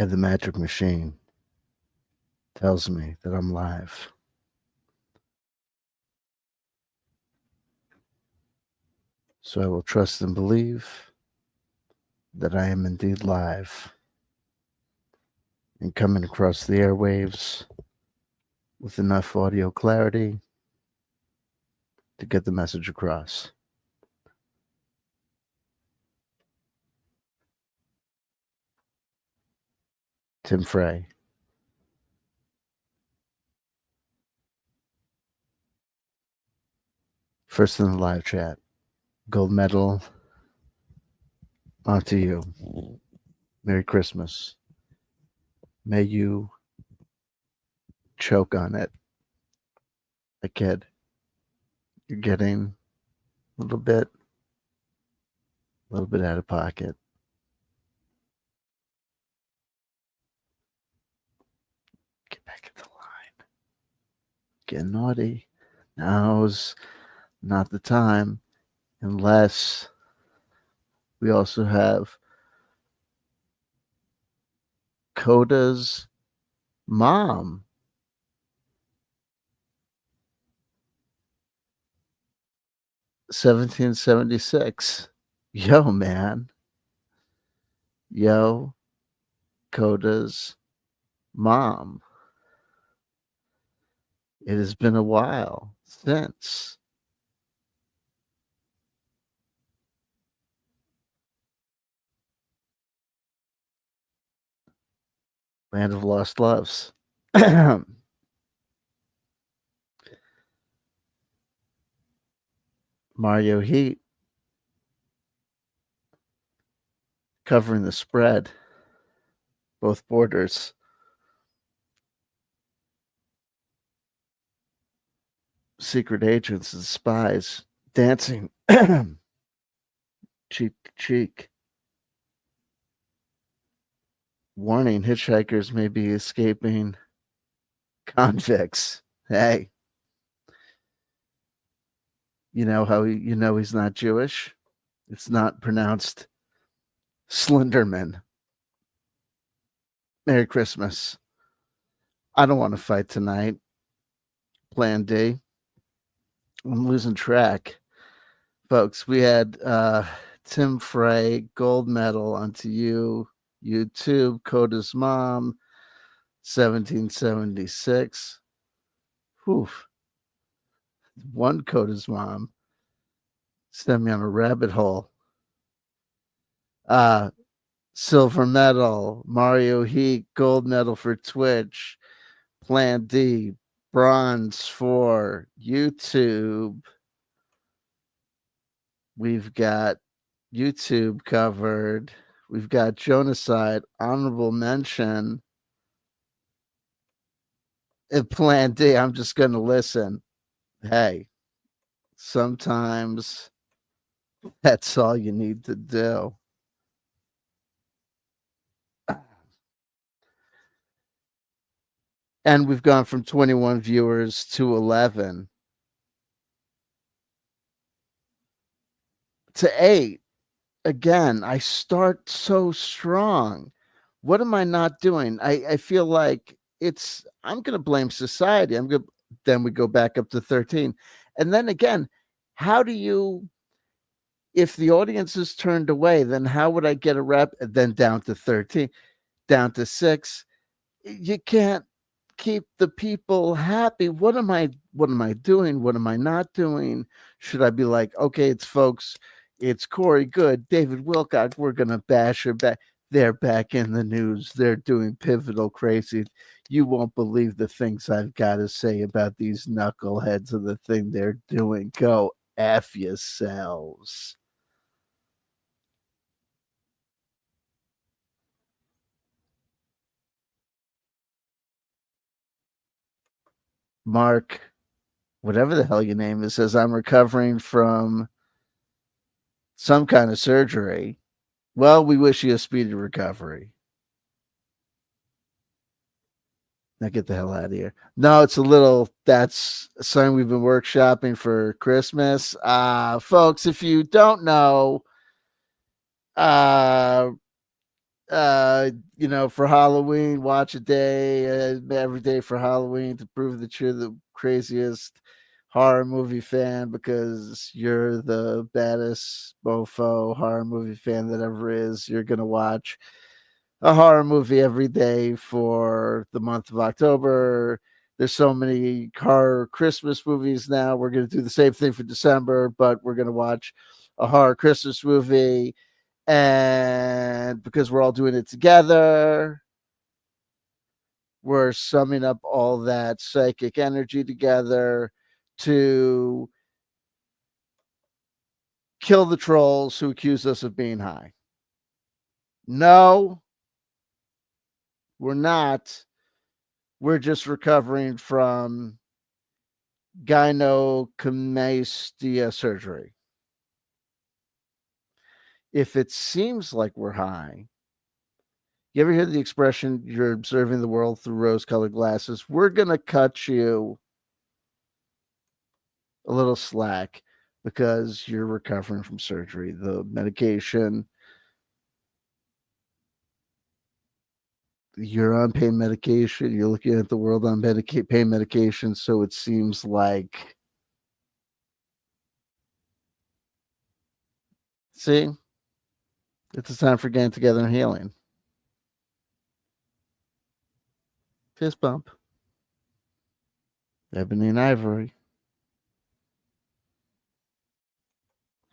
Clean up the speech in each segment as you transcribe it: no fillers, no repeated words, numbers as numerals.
And the magic machine tells me that I'm live. So I will trust and believe that I am indeed live and coming across the airwaves with enough audio clarity to get the message across. Tim Frey. First in the live chat. Gold medal onto you. Merry Christmas. May you choke on it. A kid. You're getting a little bit out of pocket. Get back in the line. Get naughty. Now's not the time, unless we also have Coda's mom. $17.76. Yo, man. Yo, Coda's mom. It has been a while since. Land of Lost Loves. Mario Heat covering the spread, both borders. Secret agents and spies dancing cheek to cheek. Warning, hitchhikers may be escaping convicts. Hey, you know how he's not Jewish? It's not pronounced Slenderman. Merry Christmas. I don't want to fight tonight. Plan D. I'm losing track. Folks, we had Tim Frey, gold medal onto you. YouTube, Coda's mom, 1776. Whew. One Coda's mom sent me on a rabbit hole. Silver medal, Mario Heat, gold medal for Twitch, Plan D, bronze for YouTube. We've got YouTube covered. We've got Jonaside, honorable mention. At Plan D, I'm just going to listen. Hey, sometimes that's all you need to do. And we've gone from 21 viewers to 11 to 8. Again, I start so strong. What am I not doing? I feel like I'm going to blame society. Then we go back up to 13. And then again, how do you, if the audience is turned away, then how would I get a rep? And then down to 13, down to 6. You can't keep the people happy. What am I doing? What am I not doing? Should I be like, okay, it's Corey Good, David Wilcock, we're gonna bash her back. They're back in the news. They're doing pivotal crazy. You won't believe the things I've got to say about these knuckleheads and the thing they're doing. Go F yourselves. Mark, whatever the hell your name is, says I'm recovering from some kind of surgery. Well, we wish you a speedy recovery. Now get the hell out of here. No, that's something we've been workshopping for Christmas. Folks, if you don't know, For Halloween, watch a day every day for Halloween to prove that you're the craziest horror movie fan because you're the baddest mofo horror movie fan that ever is. You're gonna watch a horror movie every day for the month of October. There's so many horror Christmas movies now. We're going to do the same thing for December, but we're going to watch a horror Christmas movie. And because we're all doing it together, we're summing up all that psychic energy together to kill the trolls who accuse us of being high. No, we're not. We're just recovering from gynecomastia surgery. If it seems like we're high, you ever hear the expression, you're observing the world through rose colored glasses? We're going to cut you a little slack because you're recovering from surgery. The medication, you're on pain medication. You're looking at the world on pain medication. So it seems like, see, it's a time for getting together and healing. Fist bump. Ebony and ivory.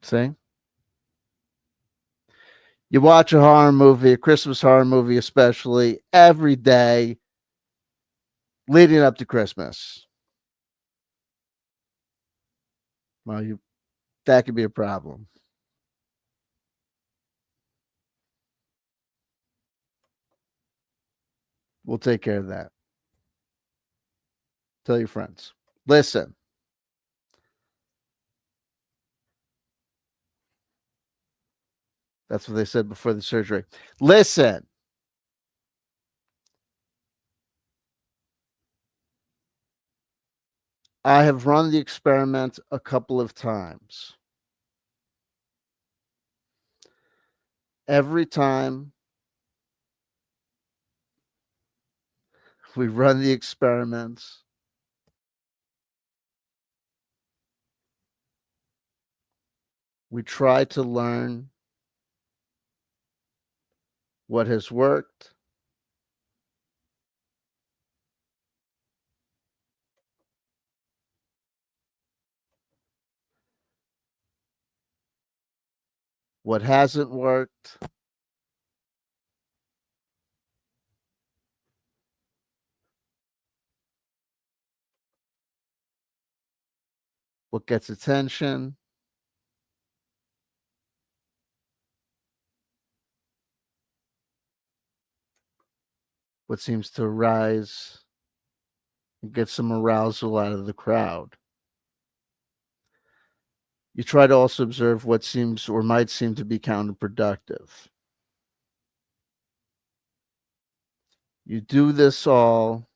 See? You watch a horror movie, a Christmas horror movie, especially every day leading up to Christmas. Well, that could be a problem. We'll take care of that. Tell your friends. Listen. That's what they said before the surgery. Listen. I have run the experiment a couple of times. Every time we run the experiments, we try to learn what has worked, what hasn't worked, what gets attention, what seems to rise and get some arousal out of the crowd. You try to also observe what seems or might seem to be counterproductive. You do this all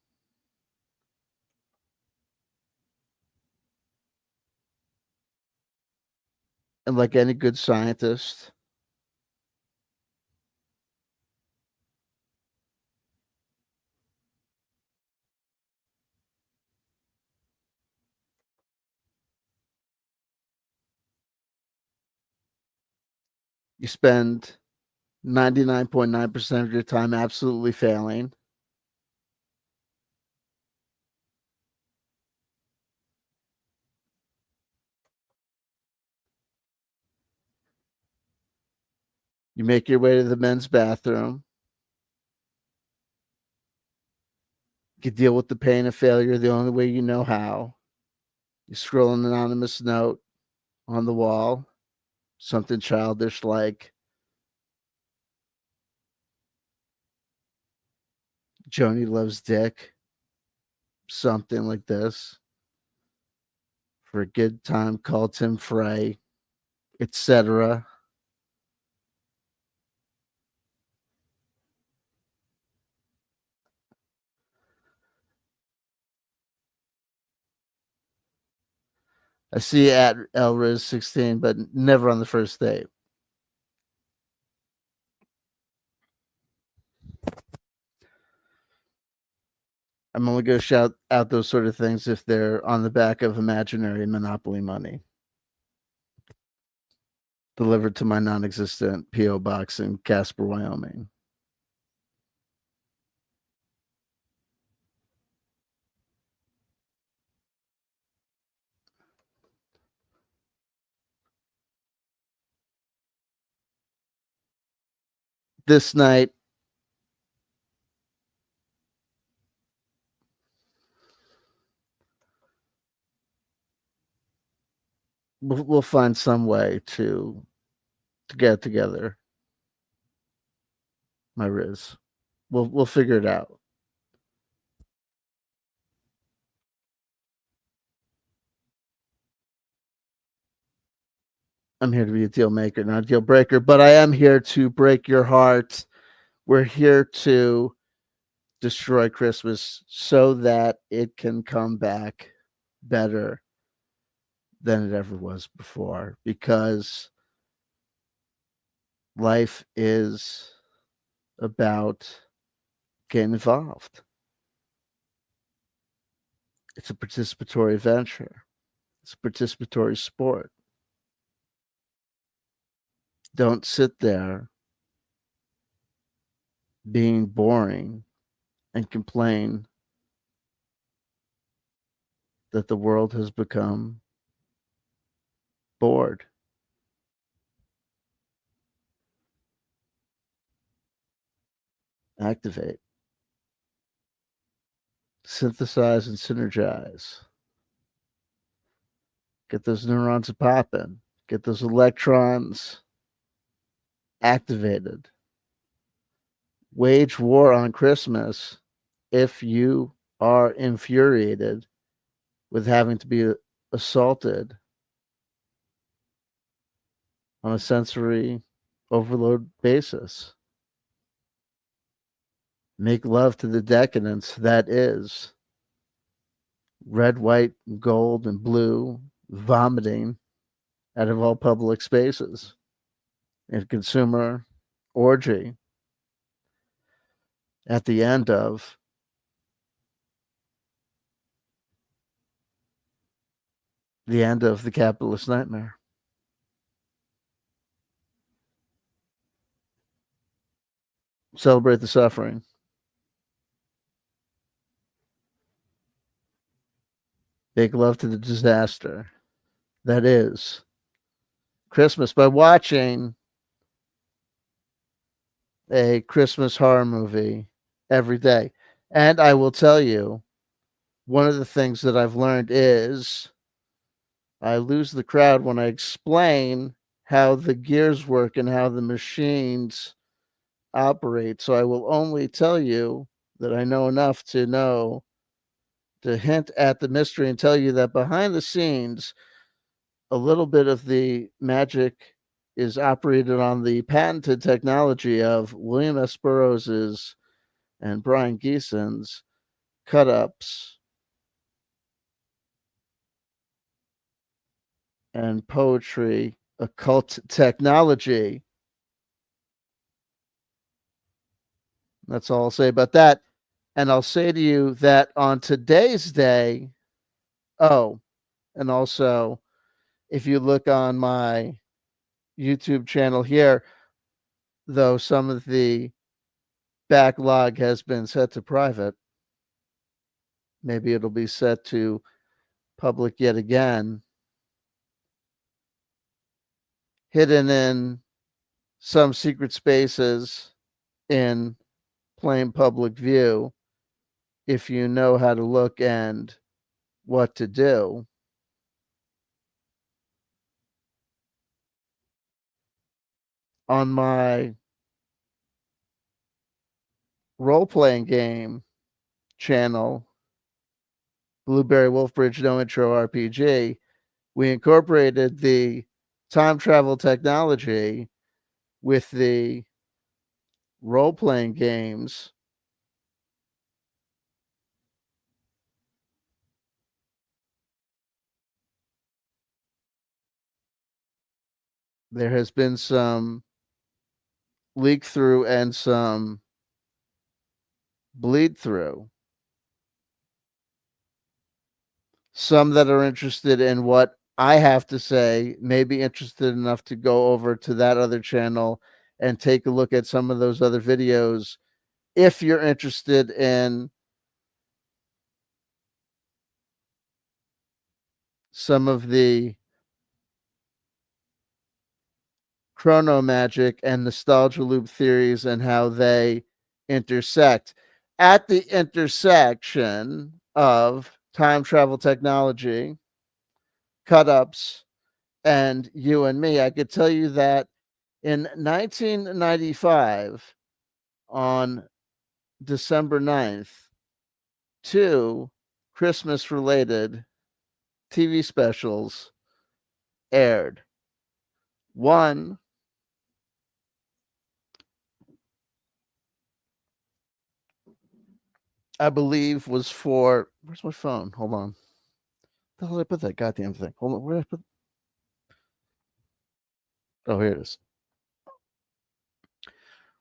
and like any good scientist, you spend 99.9% of your time absolutely failing. You make your way to the men's bathroom. You deal with the pain of failure the only way you know how. You scroll an anonymous note on the wall, something childish like, Joni loves dick, something like this. For a good time, call Tim Frey, etc. I see you at Elriz16, but never on the first date. I'm only gonna shout out those sort of things if they're on the back of imaginary Monopoly money delivered to my non-existent P.O. box in Casper, Wyoming. This night, we'll find some way to get together, my Riz. We'll figure it out. I'm here to be a deal maker, not a deal breaker, but I am here to break your heart. We're here to destroy Christmas so that it can come back better than it ever was before, because life is about getting involved. It's a participatory venture. It's a participatory sport. Don't sit there being boring and complain that the world has become bored. Activate, synthesize, and synergize. Get those neurons popping. Get those electrons activated. Wage war on Christmas if you are infuriated with having to be assaulted on a sensory overload basis. Make love to the decadence that is red, white, gold, and blue vomiting out of all public spaces and consumer orgy at the end of the capitalist nightmare. Celebrate the suffering. Make love to the disaster that is Christmas by watching a Christmas horror movie every day. And I will tell you, one of the things that I've learned is I lose the crowd when I explain how the gears work and how the machines operate. So I will only tell you that I know enough to know to hint at the mystery and tell you that behind the scenes, a little bit of the magic is operated on the patented technology of William S. Burroughs's and Brian Geeson's cut ups and poetry, occult technology. That's all I'll say about that. And I'll say to you that on today's day, oh, and also if you look on my YouTube channel here, though some of the backlog has been set to private, maybe it'll be set to public yet again, hidden in some secret spaces in plain public view. If you know how to look and what to do, on my role playing game channel, Blueberry Wolfbridge No Intro RPG, we incorporated the time travel technology with the role playing games. There has been some leak through and some bleed through some that are interested in what I have to say may be interested enough to go over to that other channel and take a look at some of those other videos if you're interested in some of the chrono magic and nostalgia loop theories and how they intersect. At the intersection of time travel technology, cut ups, and you and me, I could tell you that in 1995, on December 9th, two Christmas related TV specials aired. One, I believe, was for, where's my phone? Hold on. The hell did I put that goddamn thing? Hold on. Where did I put? Oh, here it is.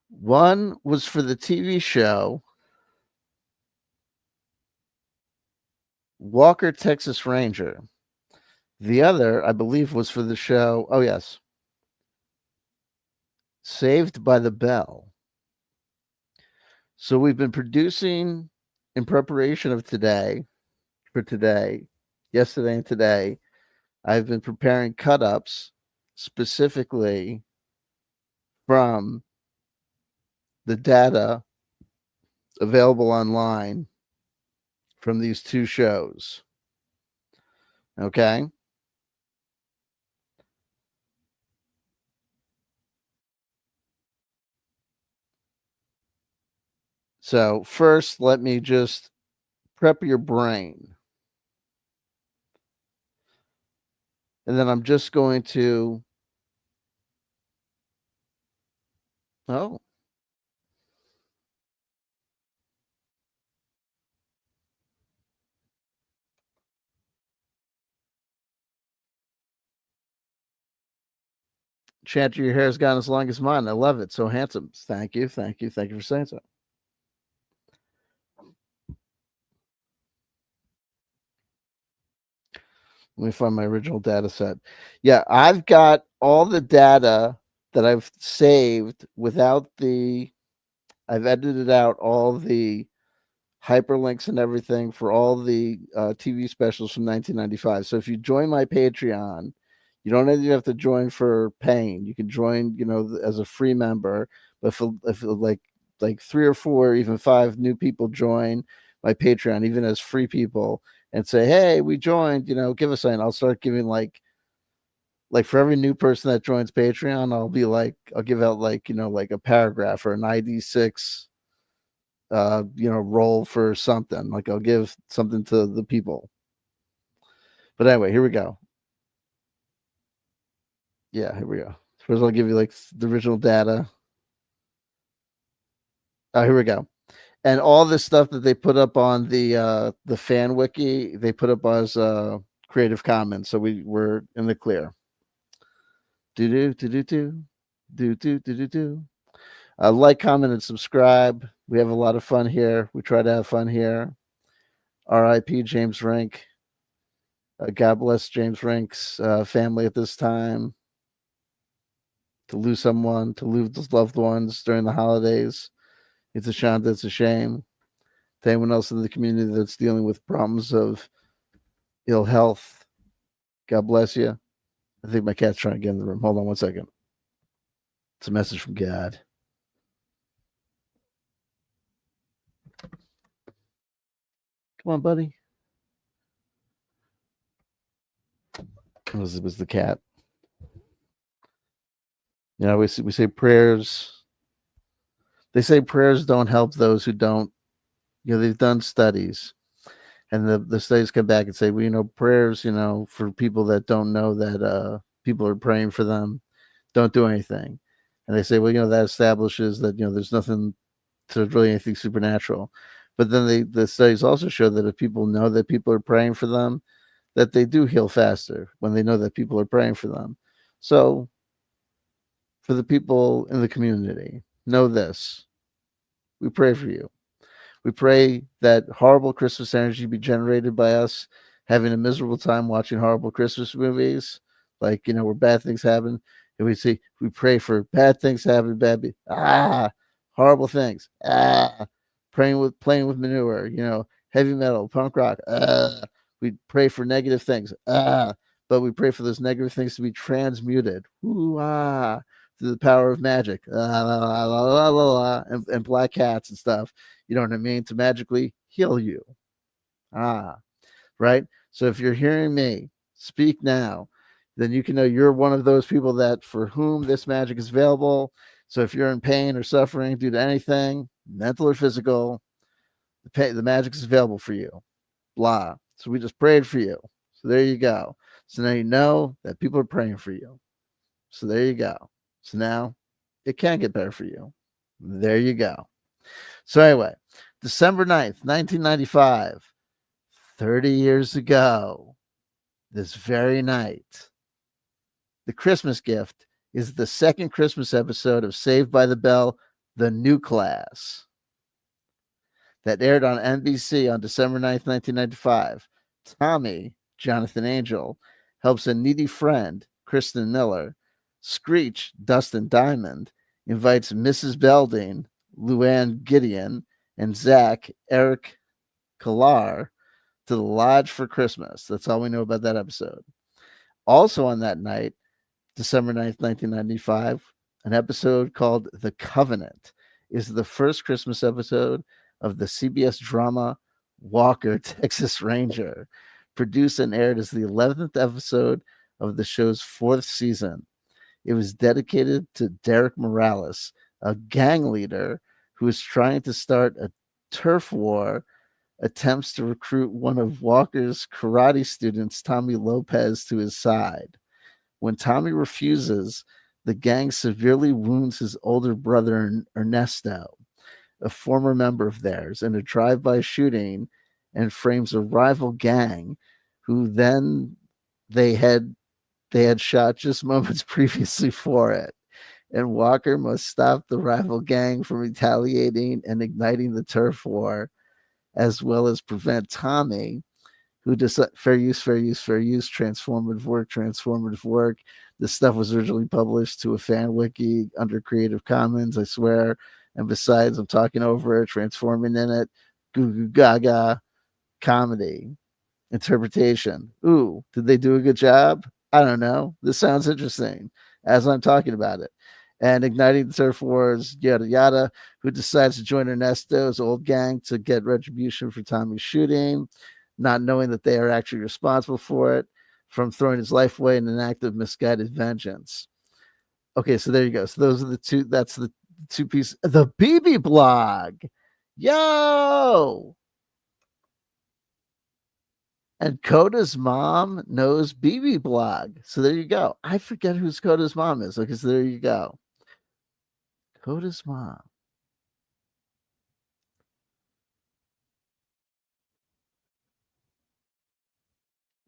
One was for the TV show Walker, Texas Ranger. The other, I believe, was for the show. Oh, yes. Saved by the Bell. So we've been producing in preparation of today, for today, yesterday and today. I've been preparing cut ups specifically from the data available online from these two shows. Okay. So, first, let me just prep your brain. And then I'm just going to. Oh, Chanter, your hair's gone as long as mine. I love it. So handsome. Thank you. Thank you. Thank you for saying so. Let me find my original data set. Yeah, I've got all the data that I've saved without the, I've edited out all the hyperlinks and everything for all the TV specials from 1995. So if you join my Patreon, you don't even have to join for paying. You can join, as a free member. But if like 3 or 4, even 5 new people join my Patreon, even as free people, and say, "Hey, we joined," give us something. I'll start giving like for every new person that joins Patreon, I'll give out like a paragraph or an ID6 roll for something. Like I'll give something to the people. But anyway, here we go. Yeah, here we go. First, I'll give you like the original data. Oh, here we go. And all this stuff that they put up on the fan wiki, they put up as Creative Commons, so we're in the clear. Do do do do do do do do do do. Like, comment, and subscribe. We have a lot of fun here. We try to have fun here. R.I.P. James Rink. God bless James Rink's family at this time. To lose someone, to lose loved ones during the holidays, it's a shame. It's a shame. To anyone else in the community that's dealing with problems of ill health, God bless you. I think my cat's trying to get in the room. Hold on one second. It's a message from God. Come on, buddy. It was the cat. We say prayers. They say prayers don't help those who don't. They've done studies, and the studies come back and say, well, prayers, for people that don't know that people are praying for them, don't do anything. And they say, well, that establishes that there's nothing to really anything supernatural. But then the studies also show that if people know that people are praying for them, that they do heal faster when they know that people are praying for them. So for the people in the community, know this. We pray for you. We pray that horrible Christmas energy be generated by us having a miserable time watching horrible Christmas movies, like, where bad things happen, and we pray for bad things to happen, horrible things, playing with manure, heavy metal, punk rock, we pray for negative things, but we pray for those negative things to be transmuted, through the power of magic, and black cats and stuff. You know what I mean? To magically heal you. Right? So if you're hearing me speak now, then you can know you're one of those people that for whom this magic is available. So if you're in pain or suffering due to anything, mental or physical, the magic is available for you. Blah. So we just prayed for you. So there you go. So now you know that people are praying for you. So there you go. So now it can get better for you. There you go. So anyway, December 9th, 1995, 30 years ago, this very night, the Christmas gift is the second Christmas episode of Saved by the Bell, The New Class, that aired on NBC on December 9th, 1995. Tommy, Jonathan Angel, helps a needy friend, Kristen Miller. Screech, Dustin Diamond, invites Mrs. Belding, Luann Gideon, and Zach, Eric Kalar, to the lodge for Christmas. That's all we know about that episode. Also on that night, December 9th, 1995, an episode called The Covenant is the first Christmas episode of the CBS drama Walker, Texas Ranger, produced and aired as the 11th episode of the show's 4th season. It was dedicated to Derek Morales, a gang leader who is trying to start a turf war, attempts to recruit one of Walker's karate students, Tommy Lopez, to his side. When Tommy refuses, the gang severely wounds his older brother, Ernesto, a former member of theirs, in a drive-by shooting, and frames a rival gang who then they had shot just moments previously for it. And Walker must stop the rival gang from retaliating and igniting the turf war, as well as prevent Tommy, who just fair use, transformative work. This stuff was originally published to a fan wiki under Creative Commons, I swear. And besides, I'm talking over it, transforming in it, goo goo gaga, comedy, interpretation. Ooh, did they do a good job? I don't know. This sounds interesting as I'm talking about it. And igniting the turf wars, yada yada, who decides to join Ernesto's old gang to get retribution for Tommy's shooting, not knowing that they are actually responsible for it, from throwing his life away in an act of misguided vengeance. Okay, so there you go. So those are the two. That's the two pieces. The BB blog. Yo! And Coda's mom knows BB blog. So there you go. I forget who Coda's mom is. Okay, so there you go. Coda's mom.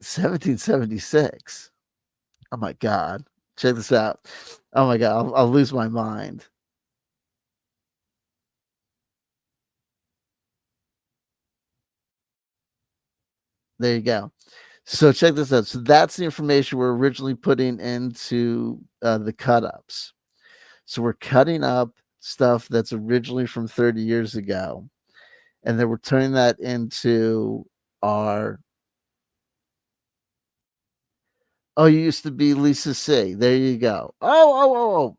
$17.76. Oh my God. Check this out. Oh my God. I'll lose my mind. There you go. So check this out. So that's the information we're originally putting into the cut ups. So we're cutting up stuff that's originally from 30 years ago. And then we're turning that into our. Oh, you used to be Lisa C. There you go. Oh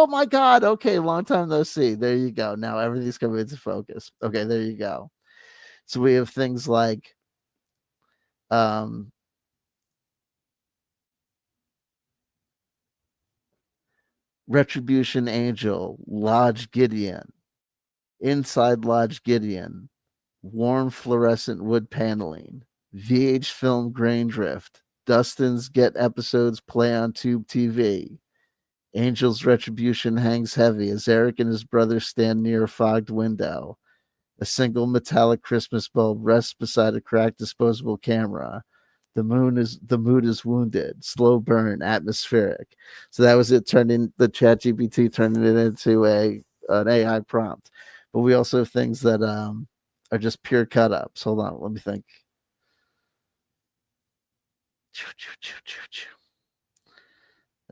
my God. Okay, long time no see. There you go. Now everything's coming into focus. Okay, there you go. So we have things like Retribution Angel, Lodge Gideon, Inside Lodge Gideon, Warm Fluorescent Wood Paneling, VH Film Grain Drift, Dustin's Get Episodes Play on Tube TV, Angel's Retribution Hangs Heavy as Eric and his brother stand near a fogged window, a single metallic Christmas bulb rests beside a cracked disposable camera. The mood is wounded, slow burn, atmospheric. So that was it. Turning the Chat GPT, turning it into an AI prompt. But we also have things that are just pure cut ups. Hold on, let me think.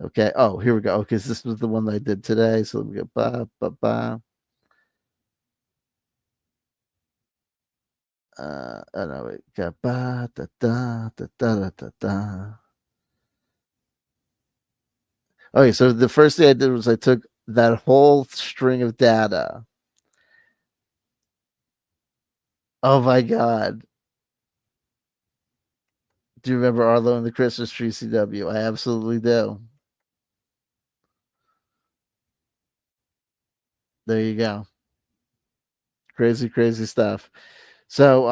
Okay. Oh, here we go. Okay, so this was the one that I did today. So let me go ba ba ba. Oh no, wait. Got ba da da da da da da da. Okay, so the first thing I did was I took that whole string of data. Oh my god. Do you remember Arlo and the Christmas Tree CW? I absolutely do. There you go. Crazy, crazy stuff. So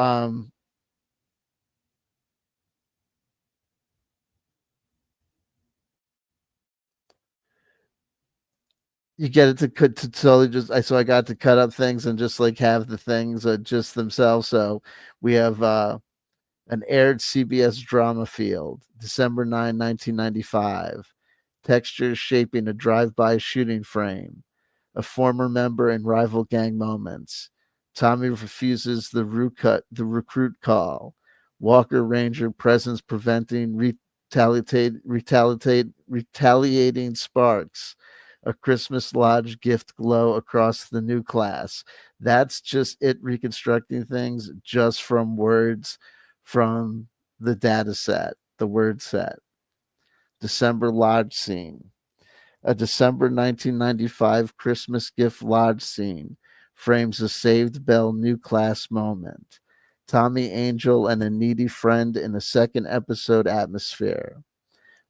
you get it to cut to totally just I got to cut up things and just like have the things just themselves. So we have an aired CBS drama field, December 9, 1995. Textures shaping a drive-by shooting frame. A former member in rival gang moments. Tommy refuses the recruit call. Walker Ranger presence preventing retaliating sparks. A Christmas Lodge gift glow across the new class. That's just it reconstructing things just from words from the data set, the word set. December Lodge scene. A December 1995 Christmas gift lodge scene frames a Saved Bell new class moment. Tommy Angel and a needy friend in a second episode atmosphere.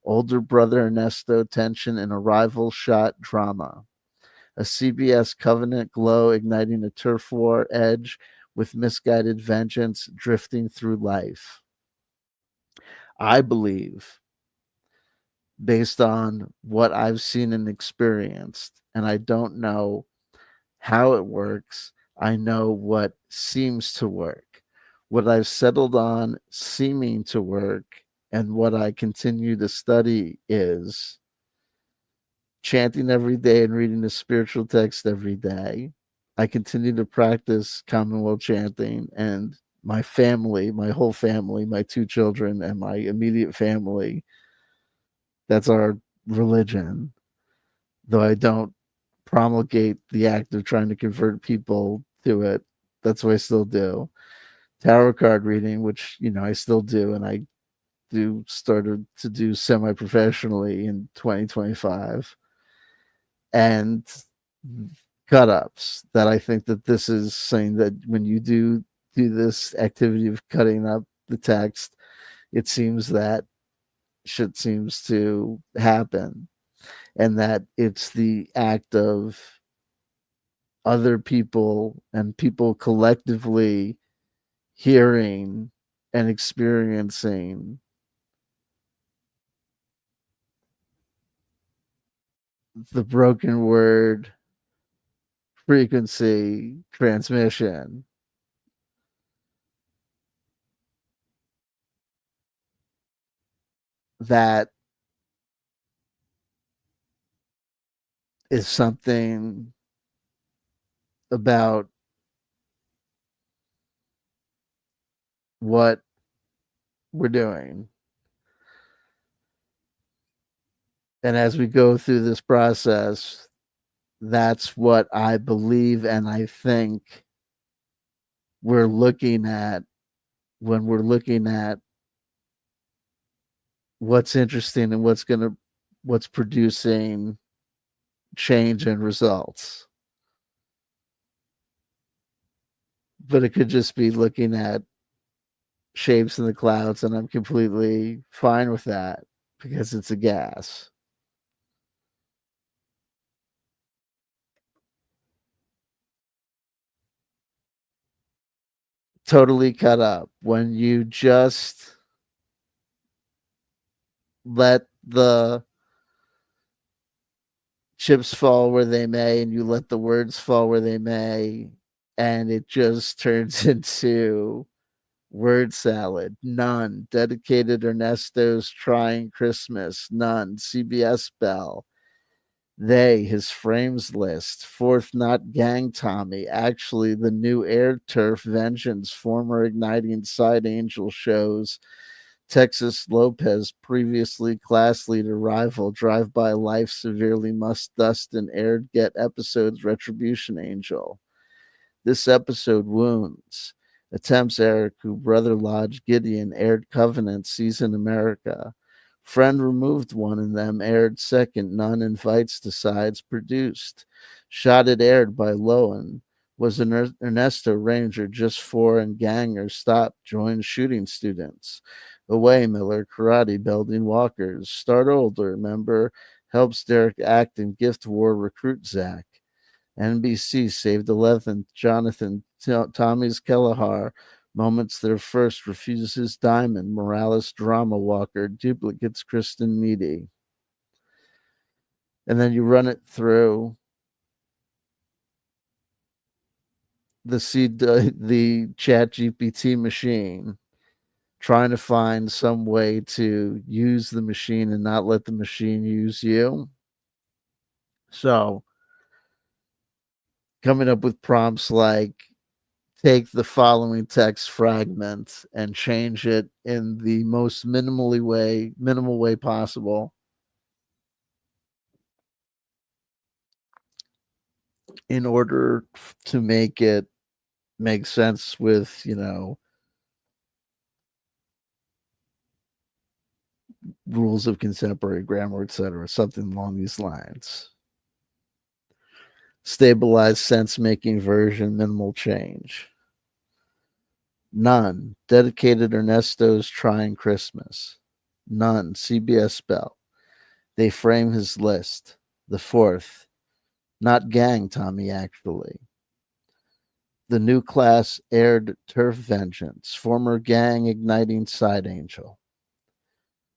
Older brother Ernesto tension in a rival shot drama. A CBS Covenant glow igniting a turf war edge with misguided vengeance drifting through life. I believe, based on what I've seen and experienced, and I don't know how it works. I know what seems to work, what I've settled on seeming to work, and what I continue to study is chanting every day and reading the spiritual text every day. I continue to practice Commonwealth chanting, and my family, my whole family, my two children, and my immediate family, that's our religion. Though I don't promulgate the act of trying to convert people to it. That's what I still do. Tarot card reading, which I still do, and I do started to do semi professionally in 2025, and cut ups. That I think that this is saying that when you do this activity of cutting up the text, it seems that shit seems to happen, and that it's the act of other people and people collectively hearing and experiencing the broken word frequency transmission that is something about what we're doing. And as we go through this process, that's what I believe and I think we're looking at when we're looking at what's interesting and what's producing change and results. But it could just be looking at shapes in the clouds, and I'm completely fine with that because it's a gas. Totally cut up. When you just let the chips fall where they may and you let the words fall where they may, and it just turns into word salad. None. Dedicated Ernesto's Trying Christmas. None. CBS Bell. They, his frames list. Fourth Not Gang Tommy. Actually, the new Air Turf Vengeance, former Igniting Side Angel shows. Texas Lopez, previously class leader rival, Drive By Life, severely must dust and aired get episodes Retribution Angel. This episode wounds. Attempts Eric, who brother lodged Gideon, aired Covenant, Season America. Friend removed one in them, aired second. None invites decides, produced. Shot it aired by Lowen. Was Ernesto Ranger just four and ganger stopped, joined shooting students. Away Miller, karate, Belding Walkers. Start older, member, helps Derek act in gift war, recruit Zach. NBC saved 11th. Jonathan Tommy's Kelleher. Moments their first refuses Diamond. Morales Drama Walker. Duplicates Kristen Needy. And then you run it through the Chat GPT machine, trying to find some way to use the machine and not let the machine use you. So coming up with prompts like take the following text fragment and change it in the most minimal way possible in order to make it make sense with, rules of contemporary grammar, etc., something along these lines. Stabilized sense making version, minimal change. None. Dedicated Ernesto's Trying Christmas. None. CBS spell. They frame his list. The fourth. Not gang, Tommy, actually. The new class aired Turf Vengeance. Former gang igniting Side Angel.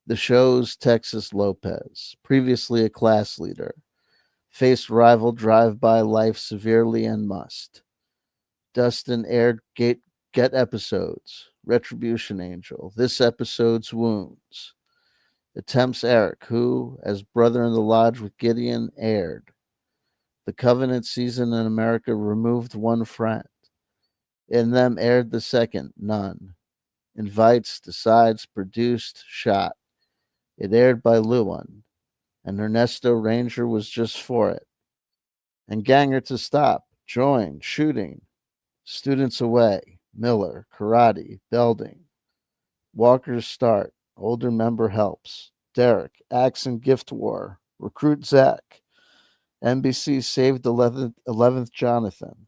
The show's Texas Lopez. Previously a class leader. Faced rival Drive By Life severely and must. Dustin aired Get episodes. Retribution Angel. This episode's wounds. Attempts Eric, who, as brother in the lodge with Gideon, aired. The Covenant season in America removed one friend. In them aired the second, None. Invites, decides, produced, shot. It aired by Lewin, and Ernesto Ranger was just for it. And Ganger to stop, join, shooting. Students away, Miller, karate, Belding. Walker's start, older member helps. Derek, acts in gift war. Recruit Zach. NBC saved 11th Jonathan.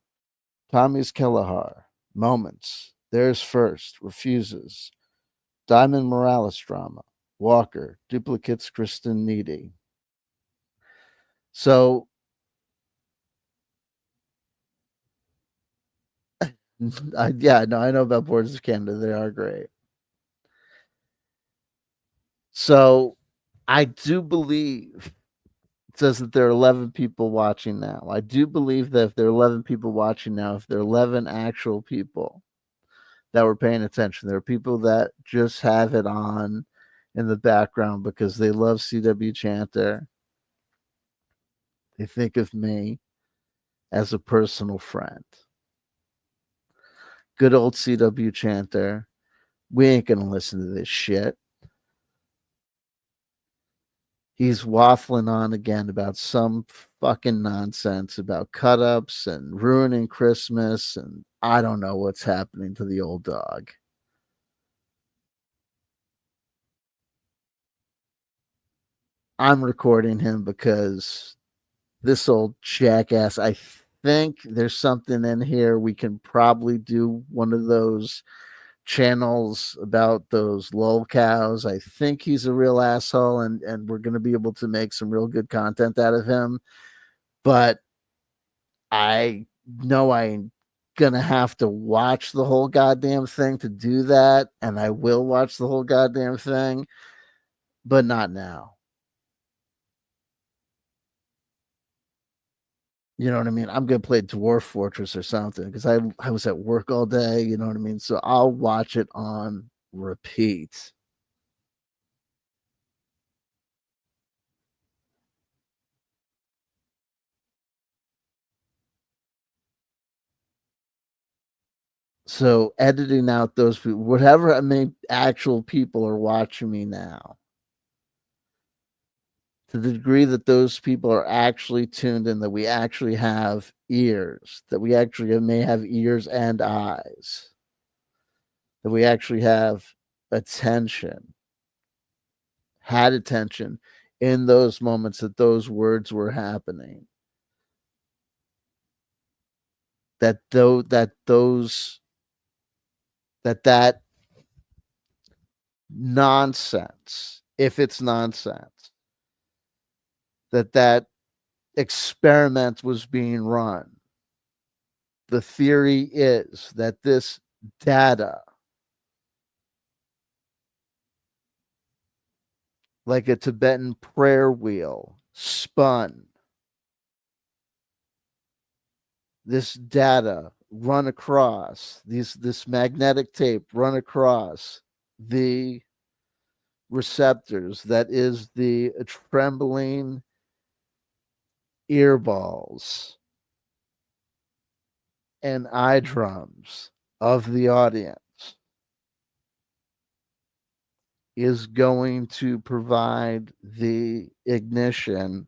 Tommy's Kelleher. Moments. There's first. Refuses. Diamond Morales drama. Walker. Duplicates Kristen Needy. So, yeah, no, I know about Boards of Canada. They are great. So, I do believe it says that there are 11 people watching now. I do believe that if there are 11 people watching now, if there are 11 actual people that were paying attention, there are people that just have it on in the background because they love CW Chanter. They think of me as a personal friend. Good old CW Chanter. We ain't going to listen to this shit. He's waffling on again about some fucking nonsense about cut ups and ruining Christmas. And I don't know what's happening to the old dog. I'm recording him because this old jackass, I think there's something in here. We can probably do one of those channels about those lol cows. I think he's a real asshole, and we're going to be able to make some real good content out of him. But I know I'm going to have to watch the whole goddamn thing to do that. And I will watch the whole goddamn thing, but not now. You know what I mean? I'm gonna play Dwarf Fortress or something because I was at work all day. You know what I mean? So I'll watch it on repeat. So editing out those people, whatever, I mean, actual people are watching me now, to the degree that those people are actually tuned in, that we actually have ears, that we actually may have ears and eyes, that we actually have attention, had attention in those moments that those words were happening. That though that those that nonsense, if it's nonsense, that experiment was being run. The theory is that this data, like a Tibetan prayer wheel, spun. This data run across this magnetic tape run across the receptors, that is the trembling earballs and eye drums of the audience, is going to provide the ignition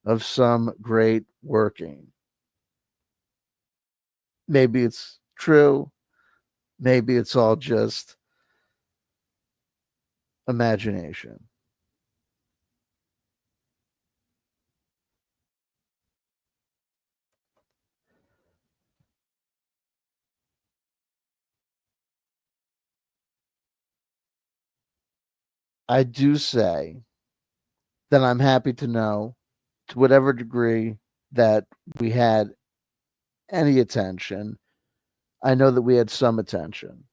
of some great working. Maybe it's true, maybe it's all just imagination. I do say that I'm happy to know, to whatever degree that we had any attention, I know that we had some attention.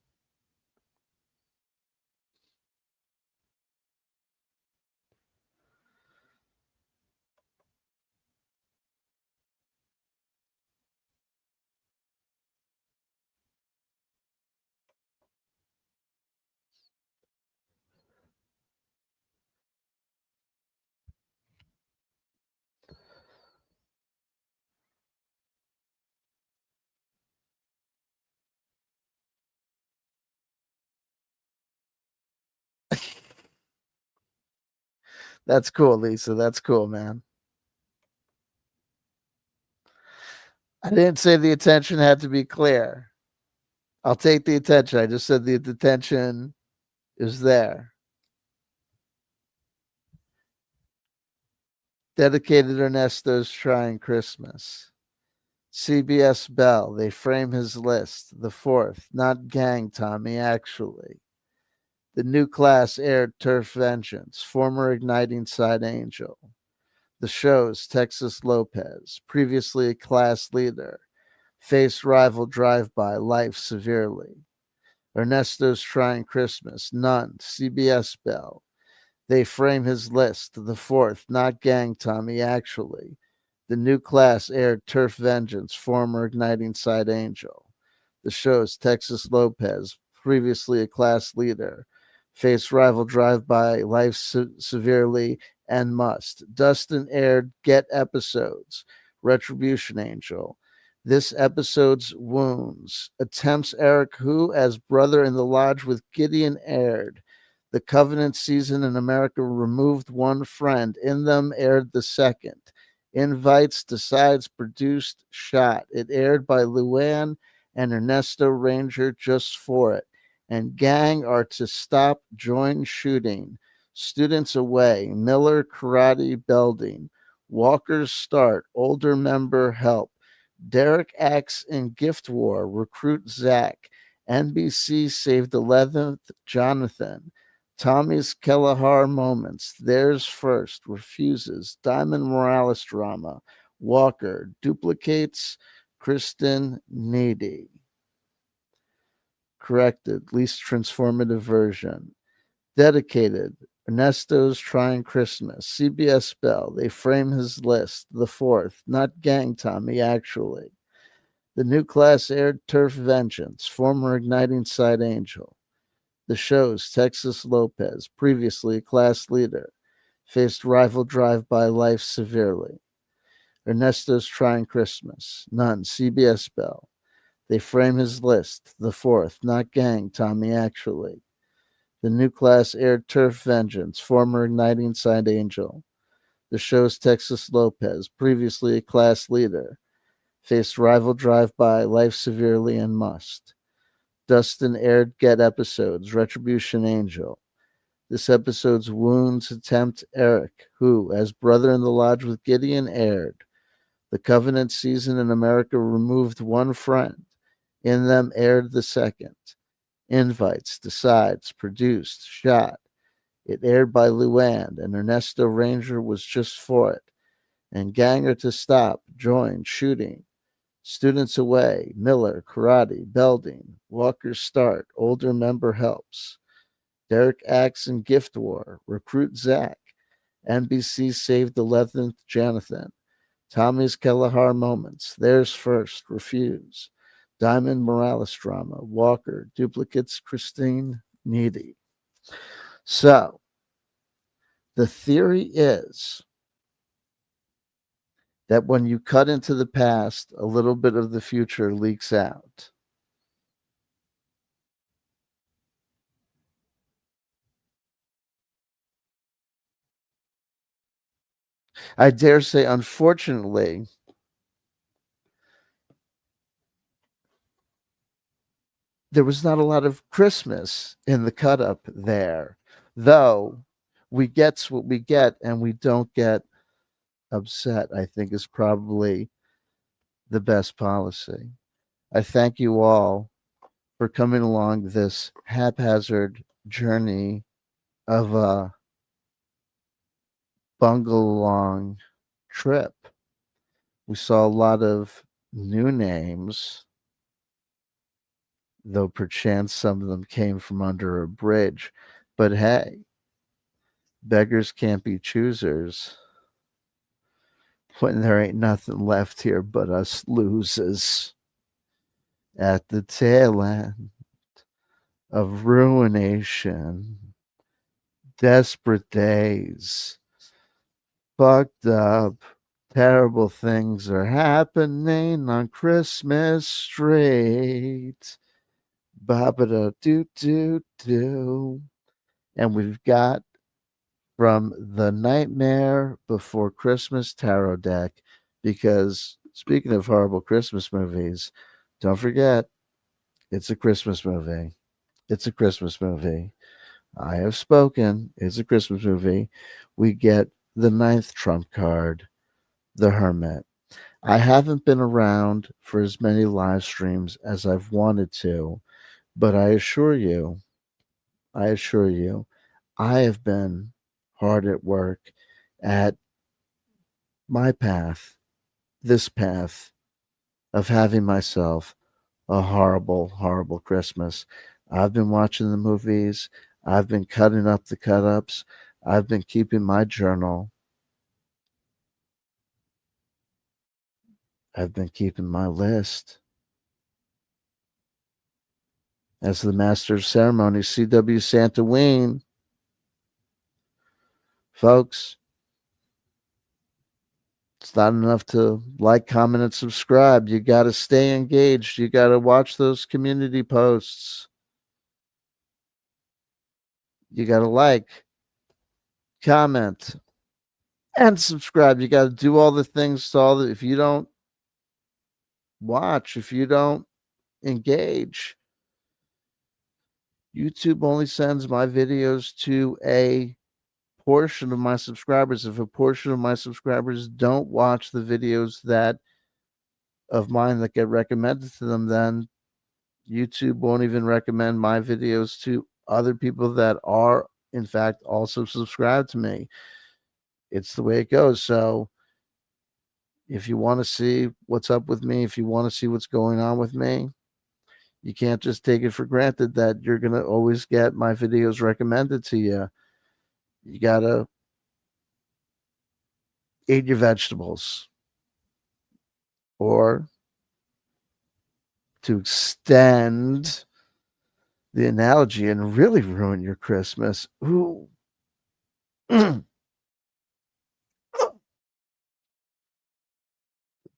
That's cool, Lisa. That's cool, man. I didn't say the attention had to be clear. I'll take the attention. I just said the attention is there. Dedicated Ernesto's Trying Christmas. CBS Bell, they frame his list. The fourth, not gang, Tommy, actually. The new class aired Turf Vengeance, former Igniting Side Angel. The show's Texas Lopez, previously a class leader, faced rival drive-by life severely. Ernesto's Trying Christmas, none, CBS Bell. They frame his list. The fourth, not gang, Tommy, actually. The new class aired Turf Vengeance, former Igniting Side Angel. The show's Texas Lopez, previously a class leader, faced rival drive-by life severely and must. Dustin aired Get Episodes, Retribution Angel. This episode's Wounds attempts Eric Hu as brother in the lodge with Gideon aired. The Covenant season in America removed one friend. In them aired the second. Invites, Decides, Produced, Shot. It aired by Luann and Ernesto Ranger just for it. And Gang are to stop, join shooting. Students away. Miller, Karate, Belding. Walker's start. Older member help. Derek acts in Gift War. Recruit Zach. NBC saved 11th Jonathan. Tommy's Kelleher moments. Theirs first. Refuses. Diamond Morales drama. Walker duplicates. Kristen Needy. Corrected. Least transformative version. Dedicated. Ernesto's Trying Christmas. CBS Bell. They frame his list. The fourth. Not gang, Tommy, actually. The new class aired Turf Vengeance. Former Igniting Side Angel. The show's Texas Lopez, previously a class leader, faced rival drive-by life severely. Ernesto's Trying Christmas, none, CBS Bell. They frame his list. The fourth, not gang, Tommy actually. The new class aired Turf Vengeance, former Igniting Side Angel. The show's Texas Lopez, previously a class leader, faced rival drive-by, life severely and must. Dustin aired Get episodes, Retribution Angel. This episode's wounds attempt Eric, who, as brother in the lodge with Gideon, aired. The Covenant season in America removed one friend. In them aired the second. Invites, decides, produced, shot. It aired by Luann, and Ernesto Ranger was just for it. And Ganger to Stop joined shooting. Students away, Miller, Karate, Belding, Walker Start, older member helps. Derek acts in Gift War, Recruit Zach. NBC saved the 11th Jonathan. Tommy's Kelleher moments, theirs first, refuse. Diamond Morales drama, Walker, duplicates Christine Needy. So, the theory is that when you cut into the past, a little bit of the future leaks out. I dare say, unfortunately, there was not a lot of Christmas in the cut up there, though we get what we get and we don't get upset, I think is probably the best policy. I thank you all for coming along this haphazard journey of a bungle along trip. We saw a lot of new names, though perchance some of them came from under a bridge. But hey, beggars can't be choosers when there ain't nothing left here but us losers at the tail end of ruination, desperate days, fucked up, terrible things are happening on Christmas Street. Ba-ba-da doo doo doo. And we've got from the Nightmare Before Christmas tarot deck, because speaking of horrible Christmas movies, don't forget, it's a Christmas movie. It's a Christmas movie. I have spoken. It's a Christmas movie. We get the ninth trump card, the Hermit. I haven't been around for as many live streams as I've wanted to, but I assure you, I have been hard at work at my path, this path of having myself a horrible, horrible Christmas. I've been watching the movies. I've been cutting up the cut ups. I've been keeping my journal. I've been keeping my list. As the master of ceremonies, C.W. Santaween, folks, it's not enough to like, comment, and subscribe. You got to stay engaged. You got to watch those community posts. You got to like, comment, and subscribe. You got to do all the things to all the, if you don't watch, if you don't engage, YouTube only sends my videos to a portion of my subscribers. If a portion of my subscribers don't watch the videos that of mine that get recommended to them, then YouTube won't even recommend my videos to other people that are in fact also subscribed to me. It's the way it goes. So if you want to see what's up with me, if you want to see what's going on with me, you can't just take it for granted that you're going to always get my videos recommended to you. You got to eat your vegetables. Or to extend the analogy and really ruin your Christmas, ooh,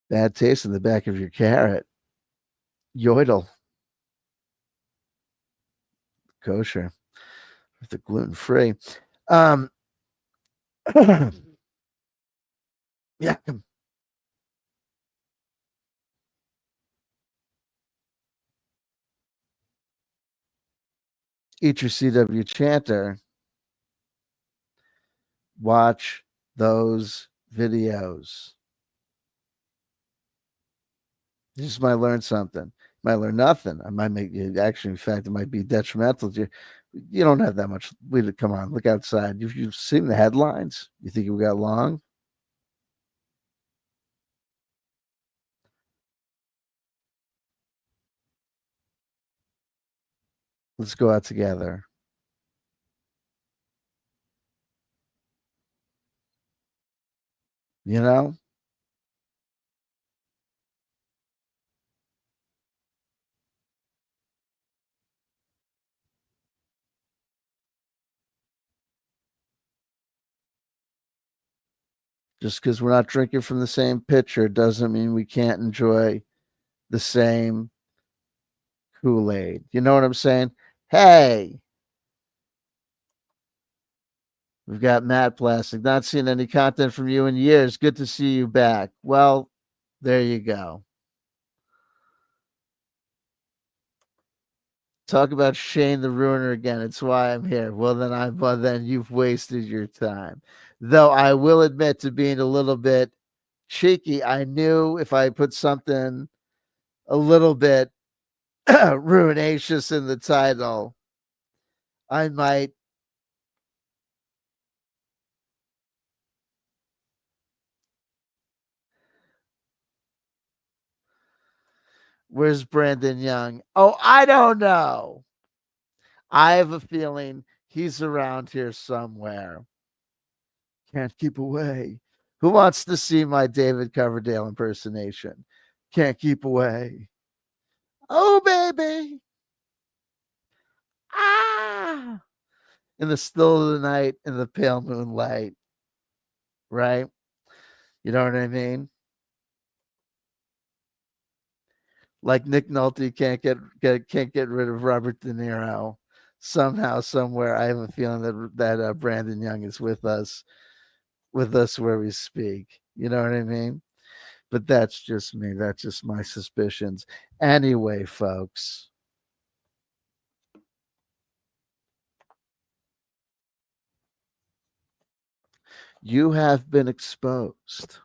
bad taste in the back of your carrot. Yodel, kosher, with the gluten free. Um, yeah, eat your CW Chanter. Watch those videos. You just might learn something. Might learn nothing. I might make you actually, in fact, it might be detrimental to you. You don't have that much. We come on, look outside. You've seen the headlines. You think we got long? Let's go out together. You know, just because we're not drinking from the same pitcher doesn't mean we can't enjoy the same Kool Aid. You know what I'm saying? Hey, we've got Matt Plastic. Not seen any content from you in years. Good to see you back. Well, there you go. Talk about Shane the Ruiner again. It's why I'm here. Well then you've wasted your time. Though I will admit to being a little bit cheeky. I knew if I put something a little bit ruinacious in the title, I might. Where's Brandon Young? Oh, I don't know. I have a feeling he's around here somewhere. Can't keep away. Who wants to see my David Coverdale impersonation? Can't keep away. Oh, baby. Ah. In the still of the night, in the pale moonlight, right? You know what I mean? Like Nick Nolte can't get rid of Robert De Niro. Somehow, somewhere, I have a feeling that Brandon Young is with us where we speak. You know what I mean? But that's just me. That's just my suspicions. Anyway, folks, you have been exposed.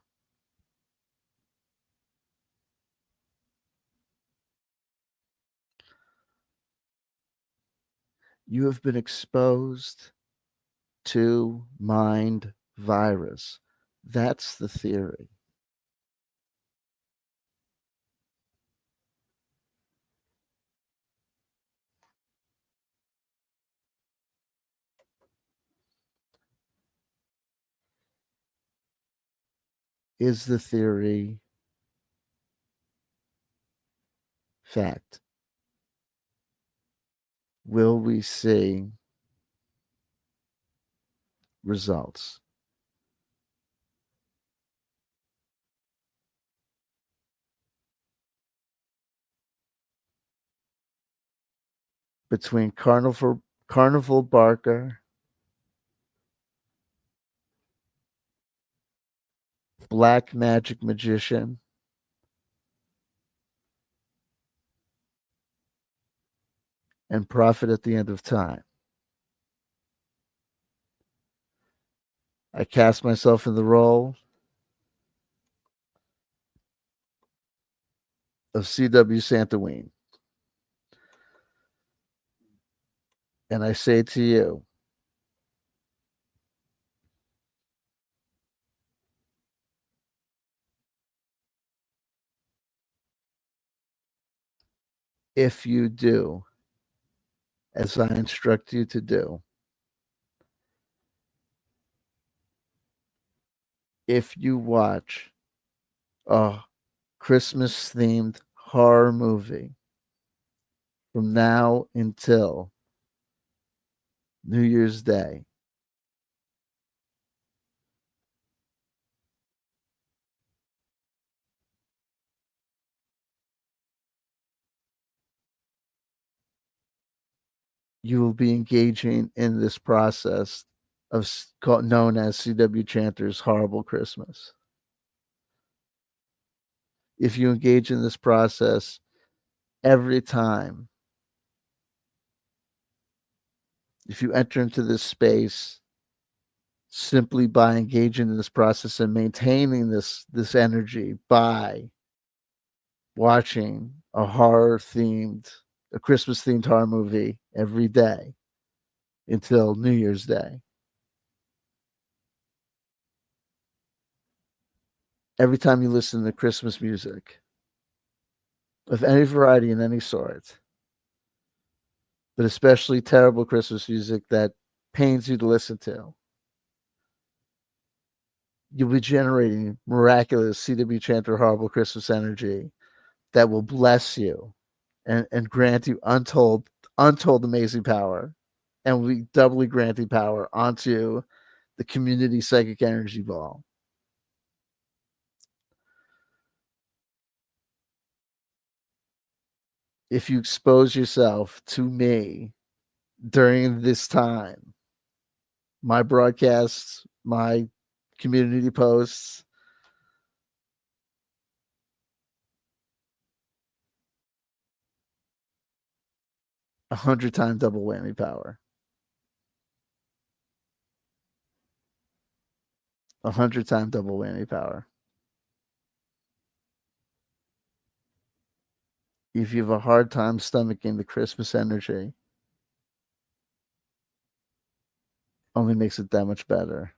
You have been exposed to mind virus. That's the theory. Is the theory fact? Will we see results? Between Carnival Barker, Black Magic Magician, and Prophet at the End of Time. I cast myself in the role of C.W. Santaween, and I say to you, if you do as I instruct you to do, if you watch a Christmas themed horror movie from now until New Year's Day, you will be engaging in this process known as C.W. Chanter's Horrible Christmas. If you engage in this process every time, if you enter into this space simply by engaging in this process and maintaining this energy by watching a Christmas themed horror movie every day until New Year's Day. Every time you listen to Christmas music of any variety and any sort, but especially terrible Christmas music that pains you to listen to, you'll be generating miraculous C.W. Chanter horrible Christmas energy that will bless you and grant you untold amazing power, and will be doubly granting power onto the community psychic energy ball. If you expose yourself to me during this time, my broadcasts, my community posts, 100 times double whammy power. 100 times double whammy power. If you have a hard time stomaching the Christmas energy, only makes it that much better.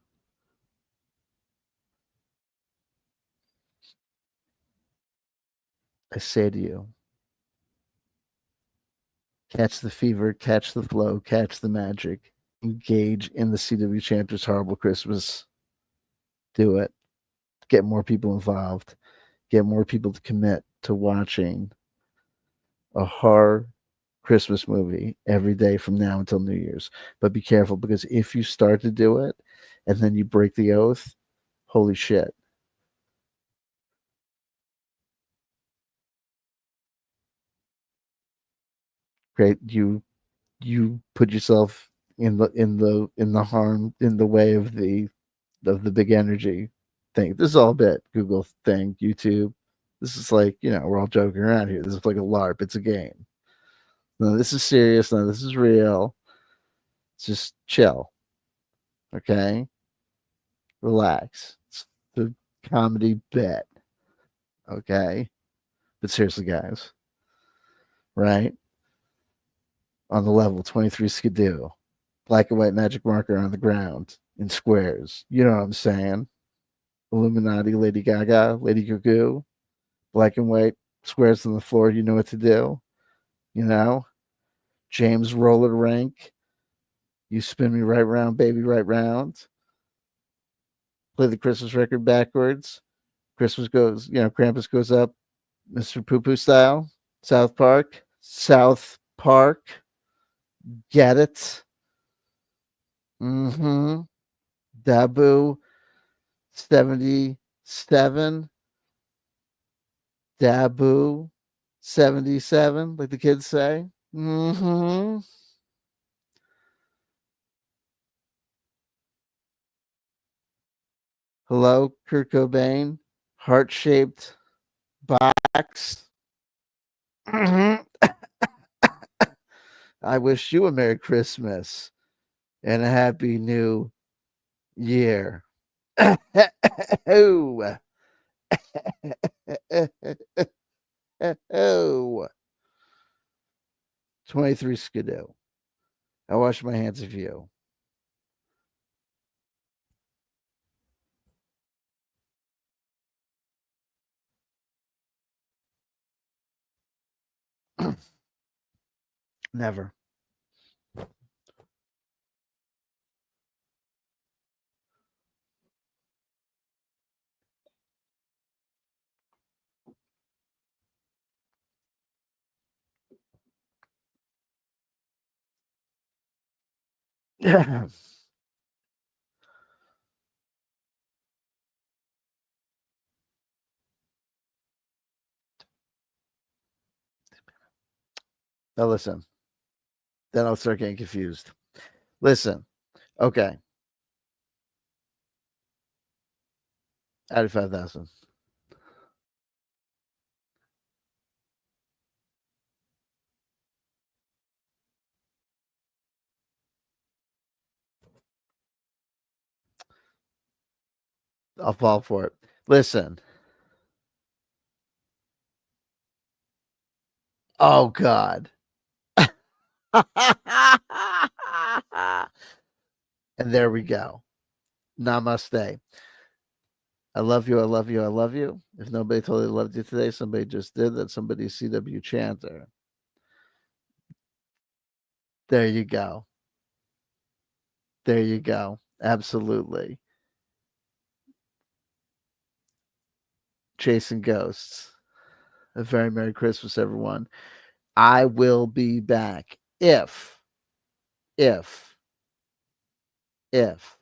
I say to you, catch the fever, catch the flow, catch the magic. Engage in the C.W. Chanter's Horrible Christmas. Do it. Get more people involved. Get more people to commit to watching a horror Christmas movie every day from now until New Year's. But be careful, because if you start to do it and then you break the oath, holy shit. Great. You put yourself in the harm, in the way of the big energy thing. This is all a bit Google thing, YouTube. This is like, we're all joking around here. This is like a LARP. It's a game. No, this is serious. No, this is real. Just chill. Okay? Relax. It's the comedy bit. Okay? But seriously, guys, right? On the level, 23 Skidoo. Black and white magic marker on the ground in squares. You know what I'm saying? Illuminati, Lady Gaga, Lady Goo, black and white squares on the floor. You know what to do. You know? James Roller Rank. You spin me right round, baby, right round. Play the Christmas record backwards. Christmas goes, Krampus goes up, Mr. Poo Poo style. South Park. South Park. Get it? Mm-hmm. Dabu 77. Dabu 77, like the kids say. Mm-hmm. Hello, Kurt Cobain. Heart-shaped box. Mm-hmm. I wish you a Merry Christmas and a Happy New Year. Oh. Oh. 23 Skidoo. I wash my hands of you. Never. Now listen. Then I'll start getting confused. Listen, okay, out of 5,000. I'll fall for it. Listen. Oh God. And there we go. Namaste. I love you. I love you. I love you. If nobody totally loved you today, somebody just did. That somebody CW Chanter. There you go. There you go. Absolutely. Chasing ghosts. A very Merry Christmas, everyone. I will be back if, if, if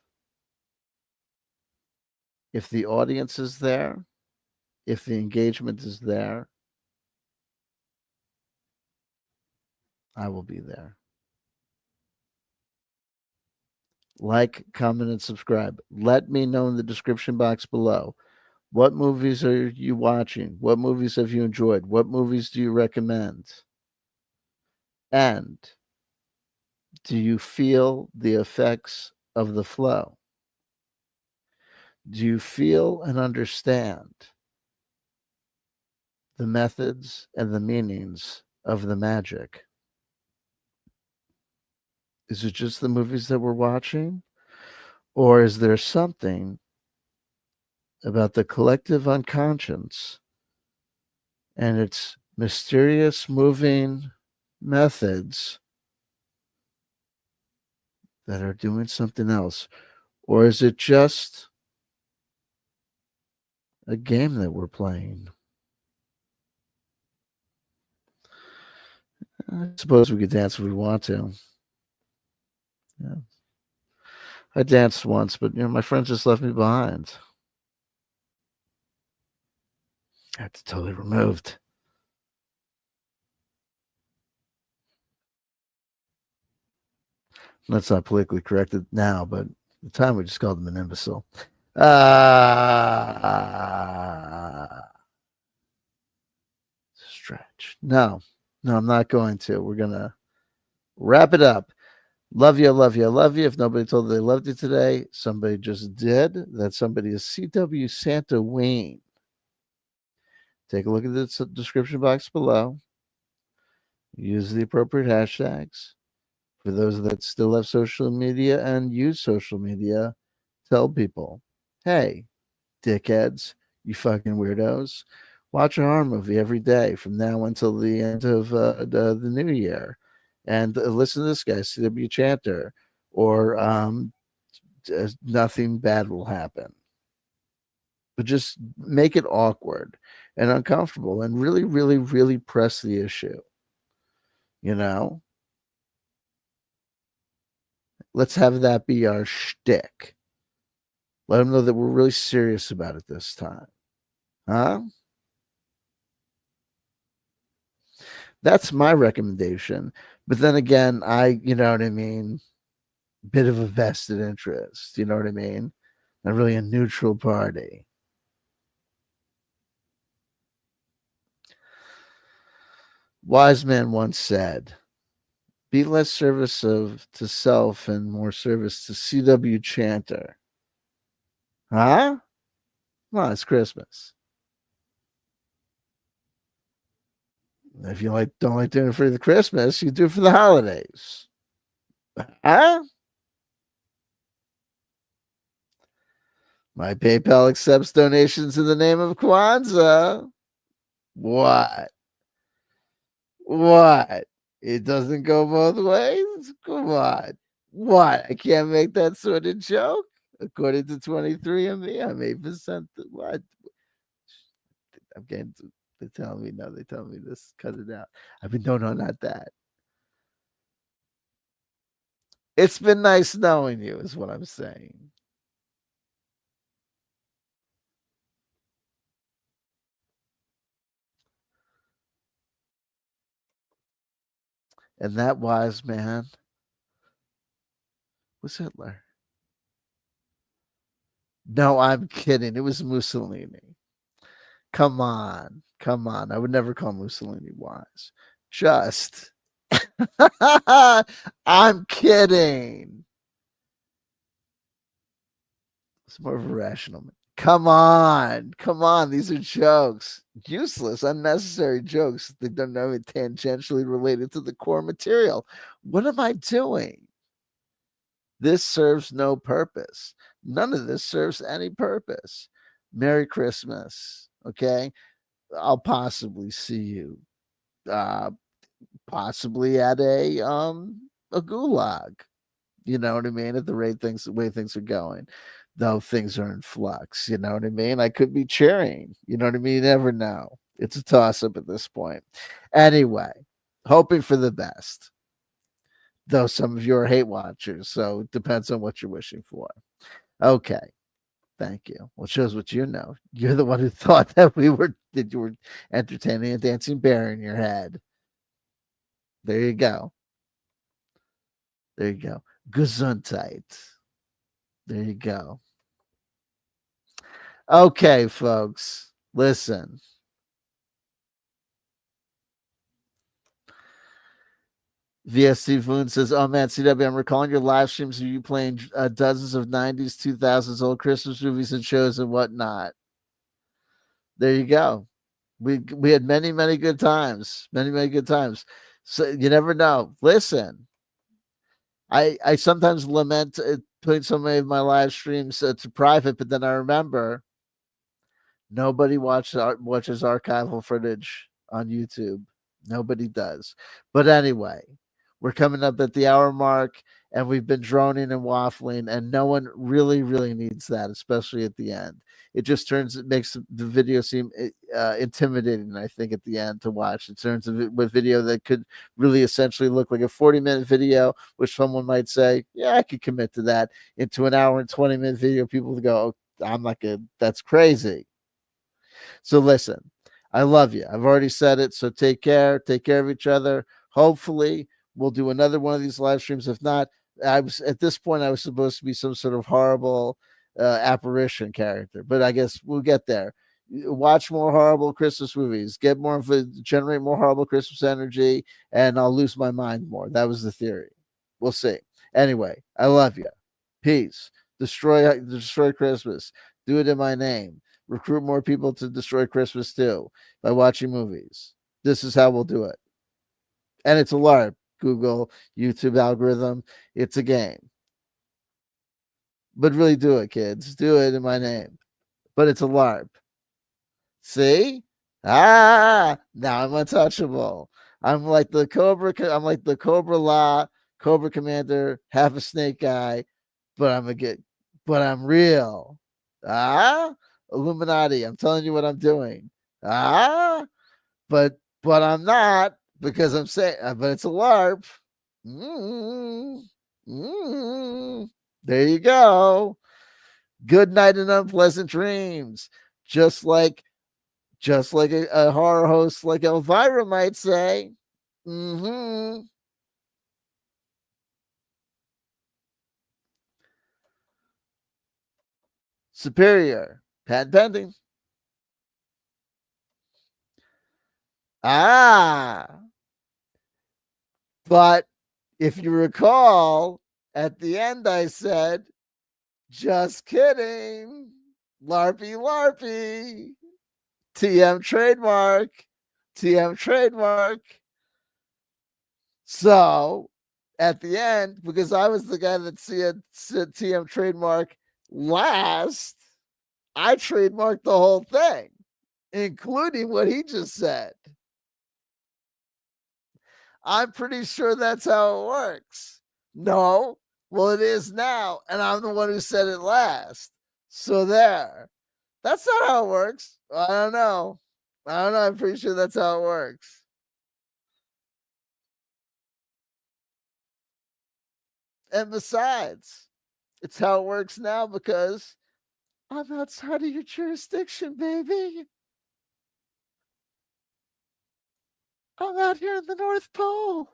the audience is there, if the engagement is there, I will be there. Like, comment, and subscribe. Let me know in the description box below. What movies are you watching? What movies have you enjoyed? What movies do you recommend? And do you feel the effects of the flow? Do you feel and understand the methods and the meanings of the magic? Is it just the movies that we're watching? Or is there something about the collective unconscious and its mysterious moving methods that are doing something else? Or is it just a game that we're playing? I suppose we could dance if we want to. Yeah. I danced once, but my friends just left me behind. That's totally removed. That's not politically correct now, but at the time we just called him an imbecile. Stretch. No, I'm not going to. We're going to wrap it up. Love you, love you, love you. If nobody told you they loved you today, somebody just did. That somebody is CW Santa Wayne. Take a look at the description box below. Use the appropriate hashtags. For those that still have social media and use social media, tell people, hey, dickheads, you fucking weirdos, watch a horror movie every day from now until the end of the new year. And listen to this guy, CW Chanter, or nothing bad will happen. But just make it awkward and uncomfortable and really, really, really press the issue. You know, let's have that be our shtick. Let them know that we're really serious about it this time. Huh? That's my recommendation. But then again, you know what I mean? Bit of a vested interest. You know what I mean? Not really a neutral party. Wise man once said, be less service to self and more service to CW Chanter. Huh? Well, it's Christmas. If you don't like doing it for the Christmas, you do it for the holidays. Huh? My PayPal accepts donations in the name of Kwanzaa. What? What? It doesn't go both ways? Come on. What? I can't make that sort of joke? According to 23andMe, I'm 8%. What? I'm getting to, they're telling me no. They tell me this. Cut it out. I've been, no, not that. It's been nice knowing you, is what I'm saying. And that wise man was Hitler. No, I'm kidding. It was Mussolini. Come on. Come on. I would never call Mussolini wise. Just. I'm kidding. It's more of a rational man. Come on. Come on. These are jokes. Useless, unnecessary jokes. They don't know it tangentially related to the core material. What am I doing? This serves no purpose. None of this serves any purpose. Merry Christmas. Okay. I'll possibly see you possibly at a gulag. You know what I mean? At the way things are going. Though things are in flux, you know what I mean? I could be cheering. You know what I mean? You never know. It's a toss up at this point. Anyway, hoping for the best. Though some of you are hate watchers, so it depends on what you're wishing for. Okay. Thank you. Well, it shows what you know. You're the one who thought that you were entertaining a dancing bear in your head. There you go. There you go. Gesundheit. There you go. Okay, folks. Listen. VSC Foon says, "Oh man, CW, I'm recalling your live streams of you playing dozens of 90s, 2000s old Christmas movies and shows and whatnot." There you go. We had many good times, many good times. So you never know. Listen, I sometimes lament putting so many of my live streams to private, but then I remember nobody watches archival footage on YouTube. Nobody does. But anyway, we're coming up at the hour mark, and we've been droning and waffling, and no one really needs that, especially at the end. It makes the video seem intimidating, I think, at the end to watch. It turns with video that could really essentially look like a 40-minute video, which someone might say, yeah, I could commit to that, into an hour and 20-minute video. People go, oh, I'm not good. That's crazy. So listen, I love you. I've already said it. So take care. Take care of each other. Hopefully, we'll do another one of these live streams. If not, I was at this point, I was supposed to be some sort of horrible apparition character, but I guess we'll get there. Watch more horrible Christmas movies, generate more horrible Christmas energy, and I'll lose my mind more. That was the theory. We'll see. Anyway, I love you. Peace. Destroy Christmas. Do it in my name. Recruit more people to destroy Christmas too by watching movies. This is how we'll do it. And it's a LARP. Google, YouTube algorithm. It's a game. But really do it, kids. Do it in my name. But it's a LARP. See? Now I'm untouchable. I'm like the Cobra Law, Cobra Commander, half a snake guy, but I'm real. Illuminati, I'm telling you what I'm doing. Ah, but I'm not, because I'm saying, but it's a LARP. Mm, mm. There you go. Good night and unpleasant dreams. Just like a horror host like Elvira might say. Mm-hmm. Superior. Patent pending. Ah. But if you recall, at the end I said, just kidding. LARPy LARPy. TM trademark. TM trademark. So at the end, because I was the guy that said TM trademark last, I trademarked the whole thing, including what he just said. I'm pretty sure that's how it works. No, well, it is now, and I'm the one who said it last. So there. That's not how it works. I don't know. I'm pretty sure that's how it works. And besides, it's how it works now because I'm outside of your jurisdiction, baby. I'm out here in the North Pole.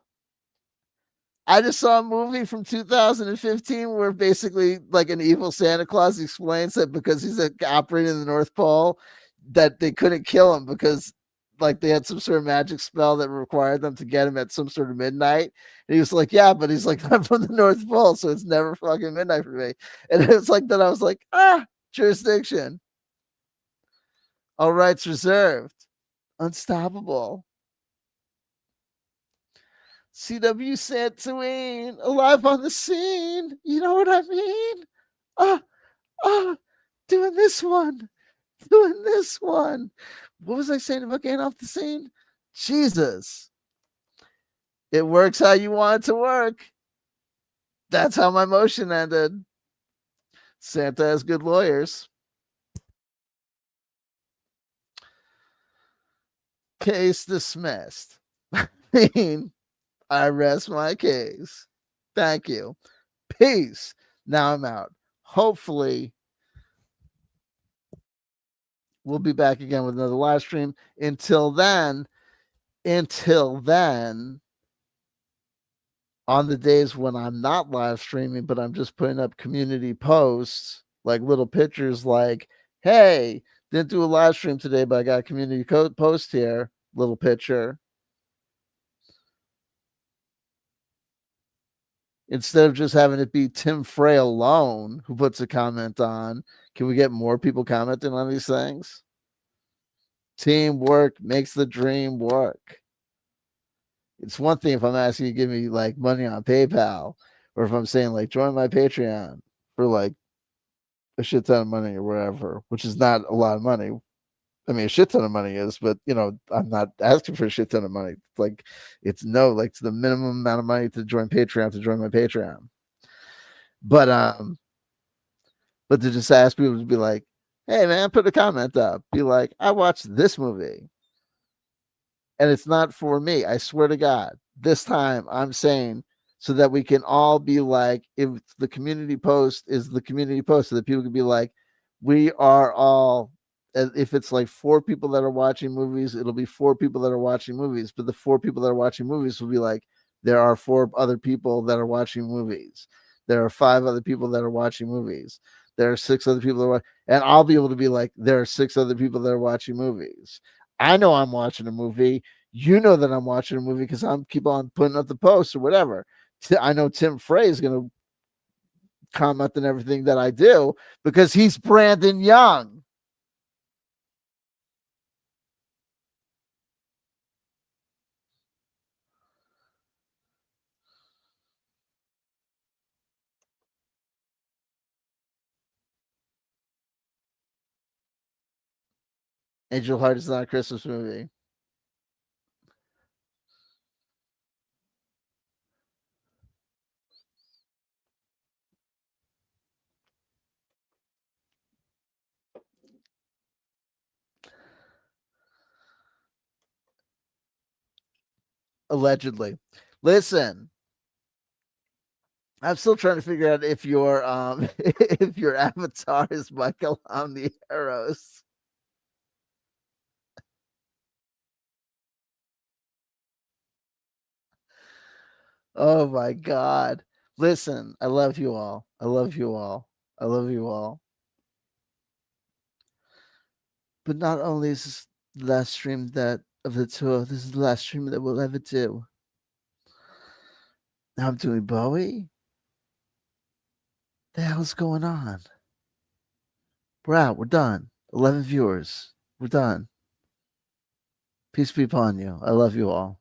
I just saw a movie from 2015 where basically like an evil Santa Claus explains that because he's operating in the North Pole, that they couldn't kill him because like they had some sort of magic spell that required them to get him at some sort of midnight. And he was like, yeah, but he's like, I'm from the North Pole, so it's never fucking midnight for me. And it's like that I was like, jurisdiction. All rights reserved. Unstoppable. CW Santoine, alive on the scene. You know what I mean? Ah, doing this one. Doing this one. What was I saying about getting off the scene? Jesus. It works how you want it to work. That's how my motion ended. Santa has good lawyers. Case dismissed. I mean, I rest my case. Thank you. Peace. Now I'm out. Hopefully, we'll be back again with another live stream. Until then, on the days when I'm not live streaming, but I'm just putting up community posts, like little pictures like, hey, didn't do a live stream today, but I got a community post here, little picture. Instead of just having it be Tim Frey alone who puts a comment on, can we get more people commenting on these things? Teamwork makes the dream work. It's one thing if I'm asking you to give me like money on PayPal, or if I'm saying like join my Patreon for like a shit ton of money or whatever, which is not a lot of money. I mean, a shit ton of money is, but you know, I'm not asking for a shit ton of money. Like, it's the minimum amount of money to join Patreon to join my Patreon. But to just ask people to be like, hey man, put a comment up. Be like, I watched this movie. And it's not for me. I swear to God. This time I'm saying so that we can all be like, if the community post is the community post, so that people can be like, we are all, if it's like 4 people that are watching movies, it'll be 4 people that are watching movies. But the 4 people that are watching movies will be like, there are 4 other people that are watching movies. There are 5 other people that are watching movies. There are 6 other people that are, and I'll be able to be like, there are 6 other people that are watching movies. I know I'm watching a movie. You know that I'm watching a movie because I'm keep on putting up the posts or whatever. I know Tim Frey is going to comment on everything that I do because he's Brandon Young. Angel Heart is not a Christmas movie. Allegedly. Listen, I'm still trying to figure out if your if your avatar is Michael on the arrows. Oh my God. Listen, I love you all. I love you all. I love you all. But not only is this the last stream that of the tour, this is the last stream that we'll ever do. Now I'm doing Bowie. The hell's going on? We're out. We're done. 11 viewers. We're done. Peace be upon you. I love you all.